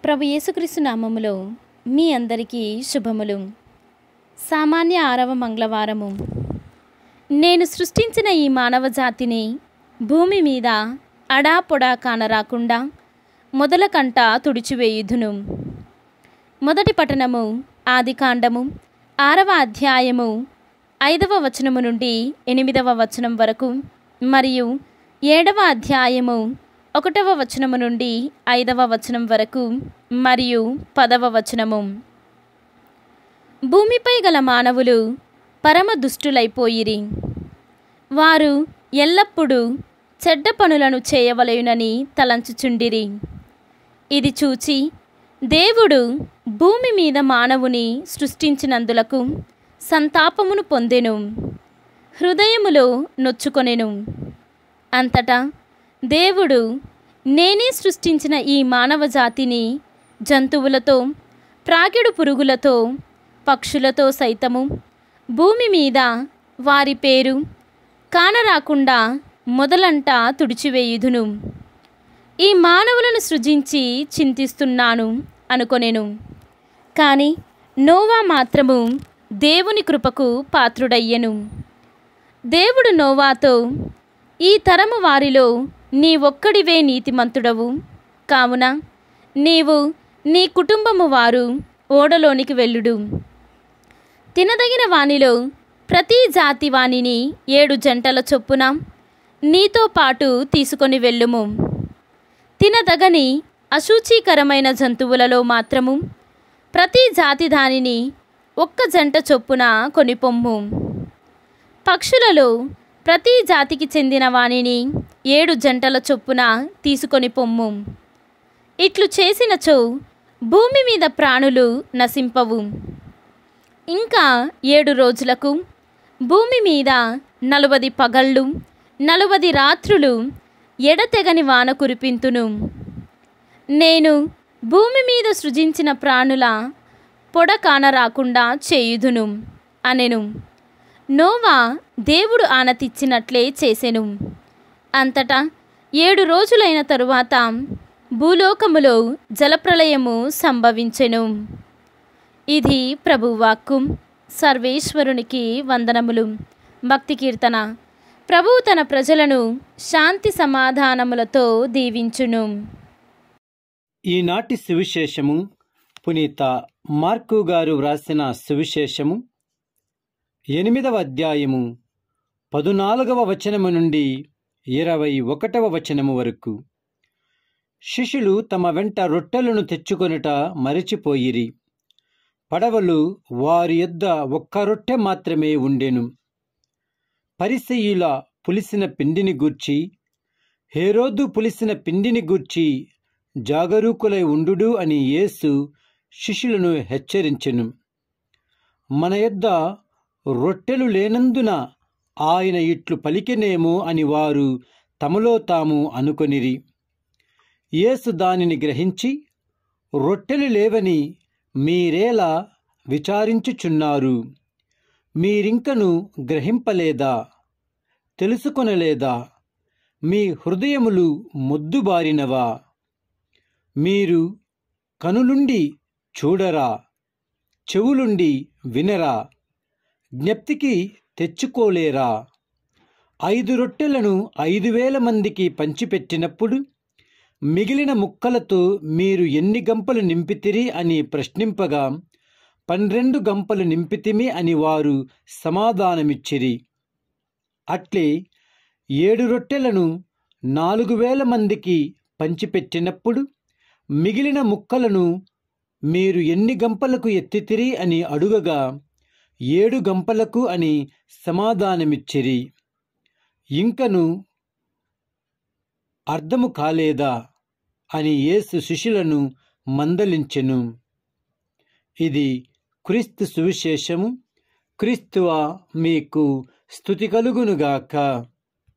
ప్రభు యేసుక్రీస్తు నామములో మీ అందరికీ శుభములు. సామాన్య 6వ మంగళవారము. నేను సృష్టించిన ఈ మానవ జాతిని భూమి మీద అడాపొడా కానరాకుండా మొదలకంట తుడిచివేయుదును. మొదటి పఠనము ఆదికాండము 6వ అధ్యాయము 5వ వచనము నుండి 8వ వచనం వరకు మరియు 7వ అధ్యాయము 1వ వచనము నుండి 5వ వచనం వరకు మరియు 10వ వచనము. భూమిపై గల మానవులు పరమ దుష్టులైపోయిరి. వారు ఎల్లప్పుడూ చెడ్డ పనులను చేయవలెనని తలంచుచుండిరి. ఇది చూచి దేవుడు భూమి మీద మానవుని సృష్టించినందులకు సంతాపమును పొందెను, హృదయములో నొచ్చుకొనెను. అంతటా దేవుడు, నేనే సృష్టించిన ఈ మానవ జాతిని జంతువులతో, ప్రాకిడు పురుగులతో, పక్షులతో సైతము భూమి మీద వారి పేరు కానరాకుండా మొదలంట తుడిచివేయుదును. ఈ మానవులను సృజించి చింతిస్తున్నాను అనుకొనెను. కానీ నోవా మాత్రము దేవుని కృపకు పాత్రుడయ్యెను. దేవుడు నోవాతో, ఈ తరము వారిలో నీ ఒక్కడివే నీతిమంతుడవు, కావున నీవు నీ కుటుంబము వారు ఓడలోనికి వెళ్ళుడు. తినదగిన వానిలో ప్రతి జాతి వానిని 7 జంటల చొప్పున నీతో పాటు తీసుకొని వెళ్ళుము. తినదగని అశుచీకరమైన జంతువులలో మాత్రము ప్రతి జాతి దానిని 1 జంట చొప్పున కొనిపొమ్ము. పక్షులలో ప్రతి జాతికి చెందిన వానిని 7 జంటల చొప్పున తీసుకొని పొమ్ము. ఇట్లు చేసినచో భూమి మీద ప్రాణులు నశింపవు. ఇంకా 7 రోజులకు భూమి మీద 40 పగళ్ళు 40 రాత్రులు ఎడతెగని వాన కురిపింతును. నేను భూమి మీద సృజించిన ప్రాణుల పొడ కానరాకుండా చేయుదును అనెను. నోవా దేవుడు ఆనతిచ్చినట్లే చేసెను. అంతటా 7 రోజులైన తరువాత భూలోకములో జలప్రళయము సంభవించెను. ఇది ప్రభువాక్కు. సర్వేశ్వరునికి వందనములు. భక్తి కీర్తన. ప్రభువు తన ప్రజలను శాంతి సమాధానములతో దీవించును. ఈనాటి సువిశేషము పునీత మార్కు గారు వ్రాసిన సువిశేషము 8వ అధ్యాయము 14వ వచనము నుండి 21వ వచనము వరకు. శిష్యులు తమ వెంట రొట్టెలను తెచ్చుకొనుట మరచిపోయిరి. పడవలు వారి యొద్ద 1 రొట్టె మాత్రమే ఉండెను. పరిసయ్యుల పులిసిన పిండిని గూర్చి, హేరోదు పులిసిన పిండిని గూర్చి జాగరూకులై ఉండుడు అని యేసు శిష్యులను హెచ్చరించెను. మన యొద్ద రొట్టెలు లేనందున ఆయన ఇట్లు పలికెనేమో అని వారు తమలో తాము అనుకొనిరి. యేసు దానిని గ్రహించి, రొట్టెలు లేవని మీరేలా విచారించుచున్నారు? మీరింకను గ్రహింపలేదా? తెలుసుకొనలేదా? మీ హృదయములు మొద్దుబారినవా? మీరు కనులుండి చూడరా? చెవులుండి వినరా? జ్ఞప్తికి తెచ్చుకోలేరా? 5 రొట్టెలను 5,000 మందికి పంచిపెట్టినప్పుడు మిగిలిన ముక్కలతో మీరు ఎన్ని గంపలు నింపితిరి అని ప్రశ్నింపగా 12 గంపలు నింపితిమి అని వారు సమాధానమిచ్చిరి. అట్లే 7 రొట్టెలను 4,000 మందికి పంచిపెట్టినప్పుడు మిగిలిన ముక్కలను మీరు ఎన్ని గంపలకు ఎత్తితిరి అని అడుగగా 7 గంపలకు అని సమాధానమిచ్చిరి. ఇంకను అర్థము కాలేదా అని యేసు శిష్యులను మందలించెను. ఇది క్రీస్తు సువిశేషము. క్రీస్తువా మీకు స్తుతి కలుగునుగాక.